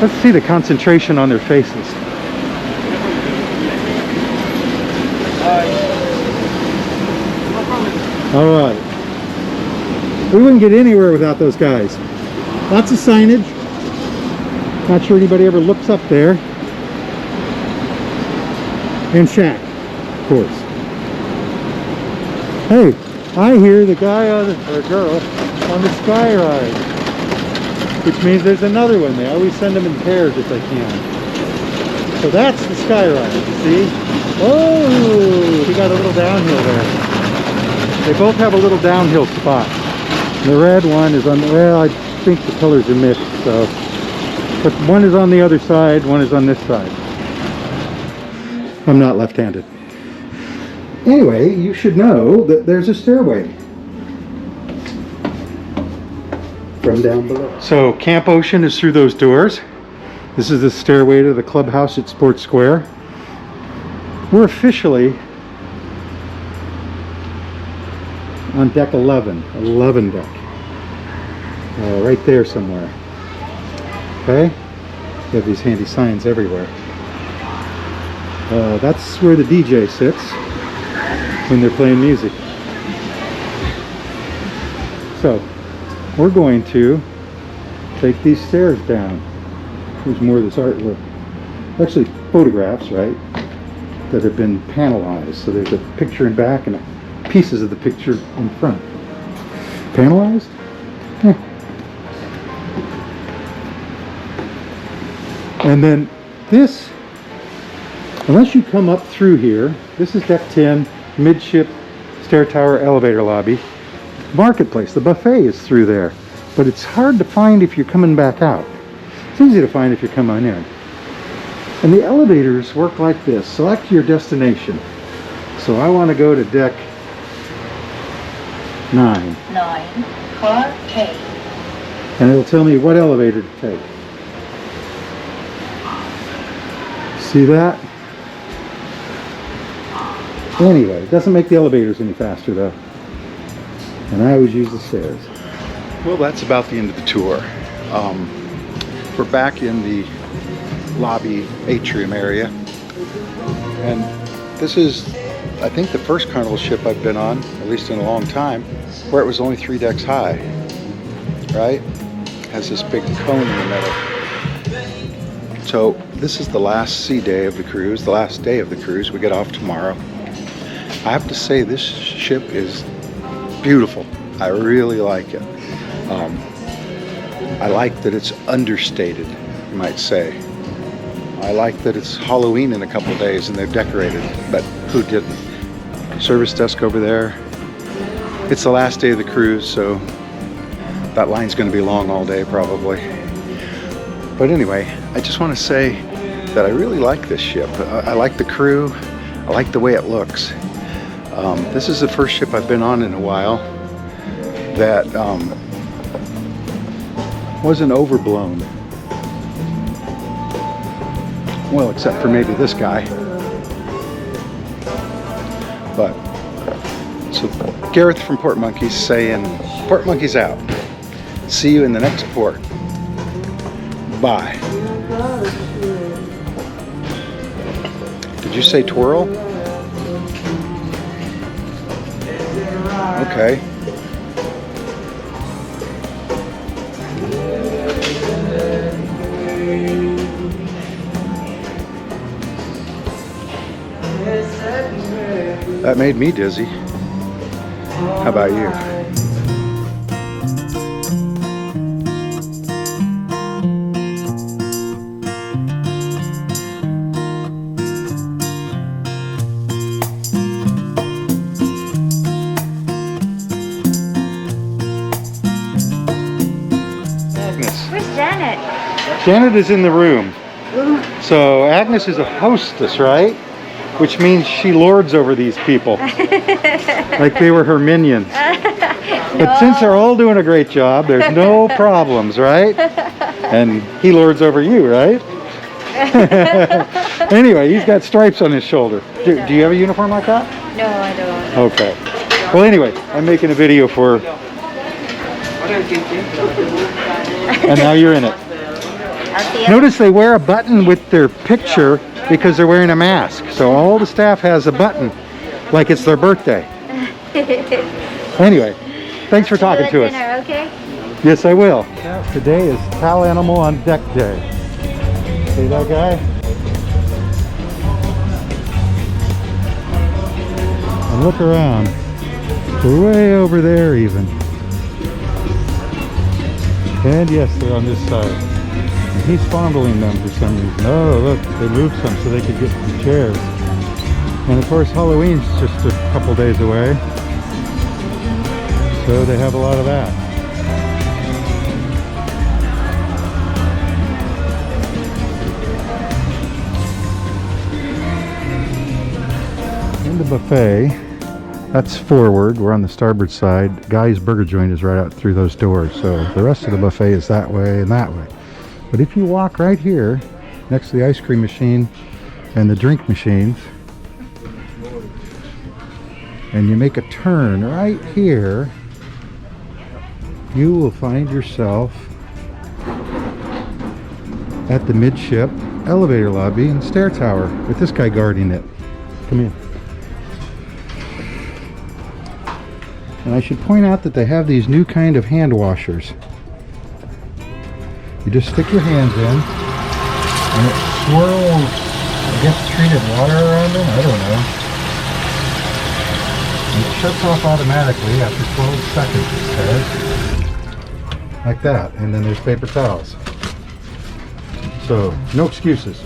Let's see the concentration on their faces. All right. We wouldn't get anywhere without those guys. Lots of signage. Not sure anybody ever looks up there. And Shaq, of course. Hey, I hear the guy or girl on the sky ride, which means there's another one. They always send them in pairs if they can. So that's the sky ride, you see? Oh, we got a little downhill there. They both have a little downhill spot. The red one is on the, well, I think the colors are mixed, so. But one is on the other side, one is on this side. I'm not left-handed. Anyway, you should know that there's a stairway from down below. So Camp Ocean is through those doors. This is the stairway to the clubhouse at Sports Square. We're officially on deck 11 deck. Right there somewhere. Okay? You have these handy signs everywhere. That's where the DJ sits when they're playing music. So, we're going to take these stairs down. There's more of this artwork. Actually, photographs, right? That have been panelized. So there's a picture in back and pieces of the picture in front. Panelized? And then this, unless you come up through here, this is deck 10, midship, stair tower, elevator lobby. Marketplace, the buffet is through there. But it's hard to find if you're coming back out. It's easy to find if you're coming in. And the elevators work like this. Select your destination. So I want to go to deck 9. 9, car K. And it'll tell me what elevator to take. See that? Anyway, it doesn't make the elevators any faster though. And I always use the stairs. Well, that's about the end of the tour. We're back in the lobby atrium area. And this is, I think, the first Carnival ship I've been on, at least in a long time, where it was only 3 decks high. Right? Has this big cone in the middle. So this is the last sea day of the cruise, the last day of the cruise. We get off tomorrow. I have to say this ship is beautiful. I really like it. I like that it's understated, you might say. I like that it's Halloween in a couple of days and they've decorated, but who didn't? Service desk over there. It's the last day of the cruise, so that line's going to be long all day probably. But anyway, I just want to say that I really like this ship. I like the crew. I like the way it looks. This is the first ship I've been on in a while that wasn't overblown. Well, except for maybe this guy. But, so Gareth from Port Monkeys saying, Port Monkeys out. See you in the next port. Bye. Did you say twirl? Okay. That made me dizzy. How about you? Where's Janet? Janet is in the room. So Agnes is a hostess, right? Which means she lords over these people. Like they were her minions. But since they're all doing a great job, there's no problems, right? And he lords over you, right? Anyway, he's got stripes on his shoulder. Do you have a uniform like that? No, I don't. Okay. Well, anyway, I'm making a video for And now you're in it. I'll see you. Notice they wear a button with their picture because they're wearing a mask. So all the staff has a button like it's their birthday. Anyway, thanks for talking to us. Dinner, okay? Yes, I will. Today is Pal Animal on Deck Day. See that guy? And look around. They're way over there even. And yes, they're on this side. And he's fondling them for some reason. Oh, look, they moved some so they could get some chairs. And of course, Halloween's just a couple days away. So they have a lot of that. In the buffet, that's forward. We're on the starboard side. Guy's Burger Joint is right out through those doors. So the rest of the buffet is that way and that way. But if you walk right here, next to the ice cream machine and the drink machines, and you make a turn right here, you will find yourself at the midship elevator lobby and stair tower with this guy guarding it. Come in. And I should point out that they have these new kind of hand washers. You just stick your hands in and it swirls, I guess, treated water around them, I don't know. And it shuts off automatically after 12 seconds, it says. Like that. And then there's paper towels. So, no excuses.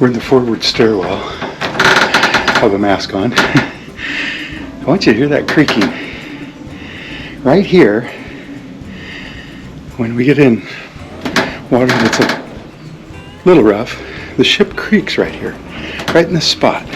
We're in the forward stairwell. I have a mask on. I want you to hear that creaking. Right here, when we get in water that's a little rough, the ship creaks right here, right in this spot.